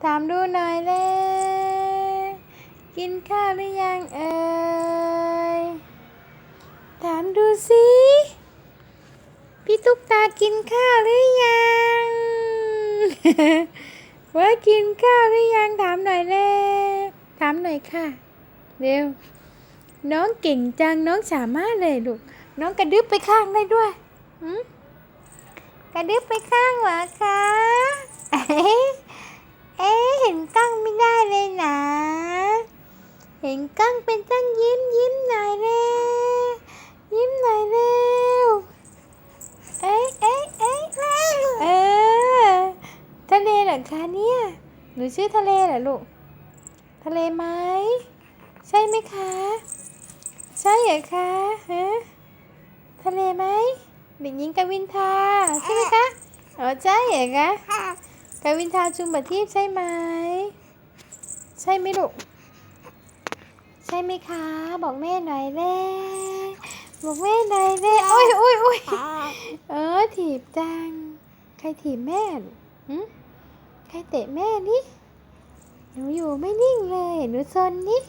ถามดูหน่อยเลยกินข้าวหรือยังเอ่ยถามดูสิพี่ตุ๊กตากินข้าวหรือยัง ว่ากินข้าวหรือยังถามหน่อยเลยถามหน่อยค่ะเร็วน้องเก่งจังน้องสามารถเลยลูกน้องกระดึ๊บไปข้างได้ด้วยกระดึ๊บไปข้างเหรอคะเห็นกล้องไม่ได้เลยนะเห็นกล้องเป็นต้องยิ้มหน่อยเลยยิ้มหน่อยเร็วทะเลเหรอคะเนี่ยหนูชื่อทะเลเหรอลูกทะเลไหมใช่ไหมคะใช่เหรอคะทะเลไหมเด็กหญิงกวินทาใช่ไหมคะอ๋อใช่เหรอคะกวินทาจุมบัทิพย์ใช่ไหมใช่ไหมลูกใช่ไหมคะบอกแม่หน่อยเลยบอกแม่หน่อยเลยโอ้ยถีบจังใครถีบแม่ใครเตะแม่นี่หนูอยู่ไม่นิ่งเลยหนูซนนี่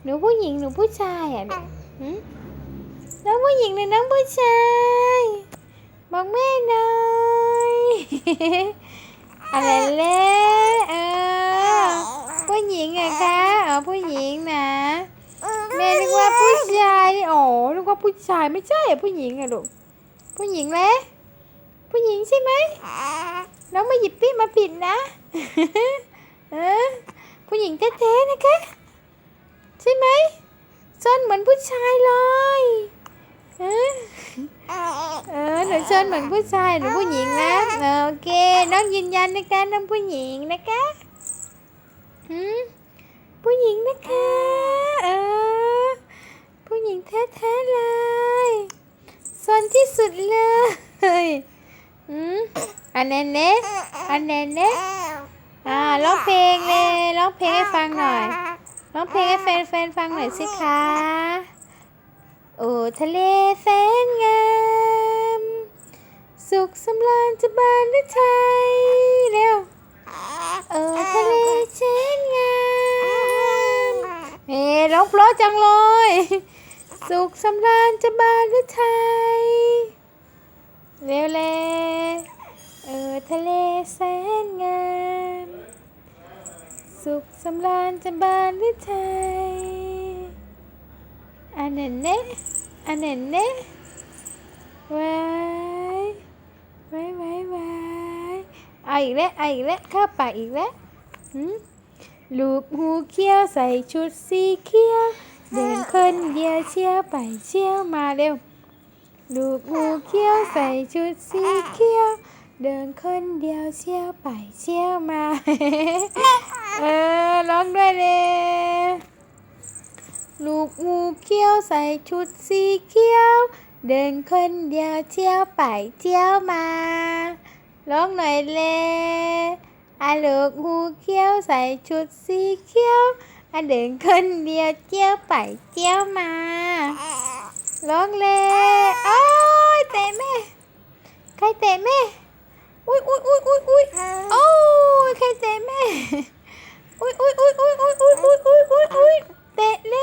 หนูผู้หญิงหนูผู้ชายอ่ะน้องผู้หญิงหรือน้องผู้ชายบอกแม่หน่อยอะไรเล่ผู้หญิงอะคะผู้หญิงนะแม่นึกว่าผู้ชายนึกว่าผู้ชายไม่ใช่ผู้หญิงอะลูกผู้หญิงเลยผู้หญิงใช่ไหมน้องมาหยิบปี้มาผิดนะผู้หญิงแท้ๆนะคะใช่ไหมซ่อนเหมือนผู้ชายเลยหนูซ่อนเหมือนผู้ชายหรือผู้หญิงนะโอเคน้องยืนยันนะคะน้องผู้หญิงนะคะผู้หญิงนะคะผู้หญิงแท้ๆเลยซ่อนที่สุดเลยอันเน่ร้องเพลงเลยร้องเพลงให้ฟังหน่อยร้องเพลงให้แฟนฟังหน่อยสิคะโอ้ทะเลแสนงามสุขสำราญจะบานหรือไทยเร็วทะเลแสนงามร้องเพราะจังเลยสุขสำราญจะบานหรือไทยเร็วเลยทะเลแสนงามสุขสำราญจะบานหรือไทยอันเน่ว้ายเอาอีกแล้วเข้าปากอีกแล้วลูกหูเขียวใส่ชุดสีเขียวเดินคนเดียวเชี่ยวไปเชี่ยวมาเร็วลูกหูเขียวใส่ชุดสีเขียวเดินคนเดียวเชี่ยวไปเชี่ยวมา ร้องด้วยเลยลูกงูเขียวใส่ชุดสีเขียวเดินคนเดียวเที่ยวไปเที่ยวมาร้องหน่อยเลยลูกงูเขียวใส่ชุดสีเขียวเดินคนเดียวเที่ยวไปเที่ยวมาร้องเลยโอ้ยเตะแม่ใครเตะแม่อุ้ยโอ้ยใครเตะแม่อุ้ยเตะเล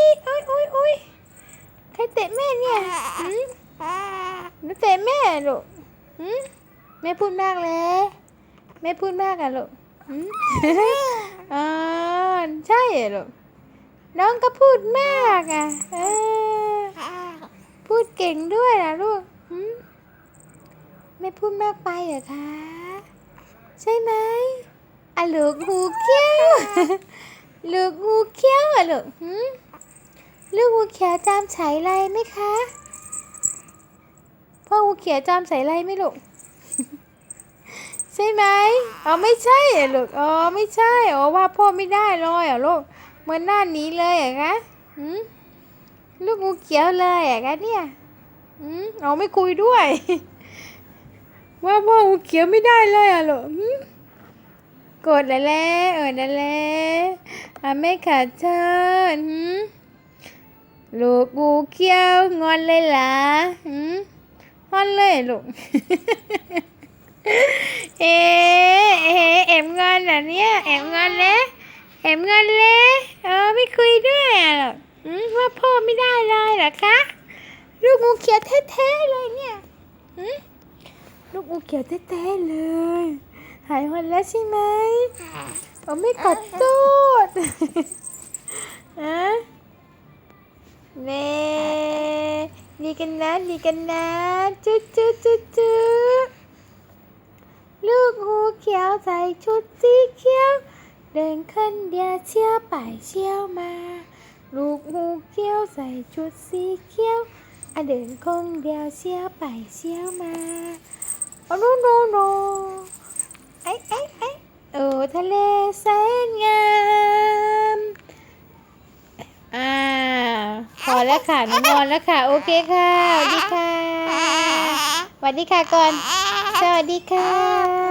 ยอุ้ยใครเตะแม่เนี่ยหนูเตะแม่ลูกแม่พูดมากเลยแม่พูดมากอะลูกใช่ลูกน้องก็พูดมากอะพูดเก่งด้วยนะลูกไม่พูดมากไปเหรอคะใช่ไหมลูกหูเขี้ยว ลูกหูเขี้ยวลูกลูกหูเขียวจำไฉไลไหมคะพ่อหูเขียวจำไฉไลไหมลูก ใช่ไหมไม่ใช่ลูกไม่ใช่ว่าพ่อไม่ได้เลยลูกเหมือนหน้านี้เลยคะลูกหูเขียวเลยคะเนี่ยไม่คุยด้วย ว่าพ่อหูเขียวไม่ได้เลยลูกกดแล้วนั่นแหละไม่ขาดเชิญลูกงูเขียวงอนเลยล่ะงอนเลยลูกเอ็มงอนเหรอ เนี่ยแอบงอนเลยแอบงอนเลยไม่คุยด้วยหรอกว่าพ่อไม่ได้เลยเหรอคะลูกงูเขียวแท้ๆเลยเนี่ยลูกงูเขียวแท้ๆเลยหายงอนแล้วใช่ไหมไม่ขอโทษเน่ดีกันนะดีกันนะจุ๊จุ๊จุ๊จุ๊ลูกงูเขียวใส่ชุดสีเขียวเดินคนเดียวเชี่ยวไปเชี่ยวมาลูกงูเขียวใส่ชุดสีเขียวเดินคนเดียวเชี่ยวไปเชี่ยวมาโนโนโนไอ้ทะเลแสนงามพอแล้วค่ะหนูนอนแล้วค่ะโอเคค่ะสวัสดีค่ะสวัสดีค่ะก่อนสวัสดีค่ะ